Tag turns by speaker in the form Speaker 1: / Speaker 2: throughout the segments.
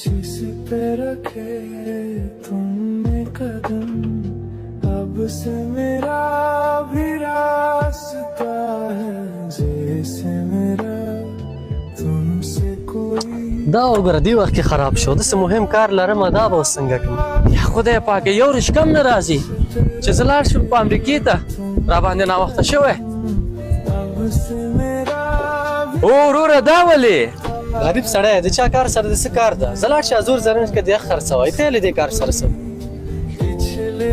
Speaker 1: जिस पे रखे तुमने कदम अब से मेरा भी रास्ता है जैसे मेरा तुमसे कोई
Speaker 2: دا وګوره دی وخت کې خراب شو داسې مهم کار لرم دا به اوس څنګه کړم
Speaker 3: یا خدای پاکه یو رشکم نه راځي چې زه لاړ شم په امریکې ته راباندې ناوخته شوی
Speaker 1: अब से मेरा भी
Speaker 3: او وروره دا ولې
Speaker 2: غریب سړی د چا کار سره د څه کار ده زه لاړ شه حضور زرنج کې د خرڅوی ته یې له دې کار سره څه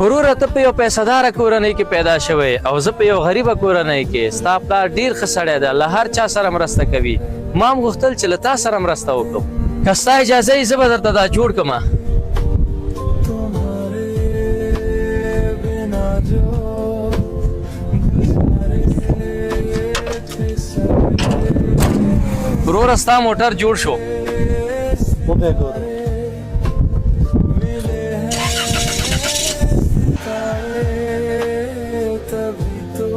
Speaker 3: وروره ته په یو پیسهداره کورنۍ کې پیدا شوی او زه په یو غریبه کورنۍ کې ستا پلار ډېر ښه سړی دی له هر چا سره مرسته کوي ما هم غوښتل چې له تا سره مرسته وکړم که ستا اجازه یې زه به درته دا جوړ کړم
Speaker 1: तुम्हारे बिना जो गुजारे थे सब
Speaker 3: وروره ستا موټر جوړ شو
Speaker 2: وبې ګوره
Speaker 1: मिले हैं सितारे तभी तो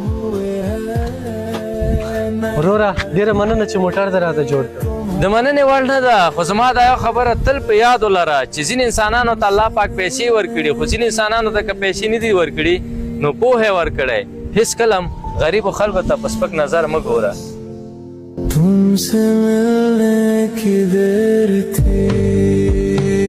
Speaker 1: हुए हैं
Speaker 2: وروره ډېره مننه چې موټر دې راته جوړ کړ
Speaker 3: د مننې وړ نه ده خو زما دا یو خبره تل په یاد ولره چې ځینې انسانانو ته الله پاک پیسې ورکړي خو ځینې انسانانو ته که پیسې نه دي ورکړي نو پوهه ورکړی هېڅکله هم غریبو خلکو ته په سپک نظر مه ګوره
Speaker 1: तुमसे मिलने की देर थी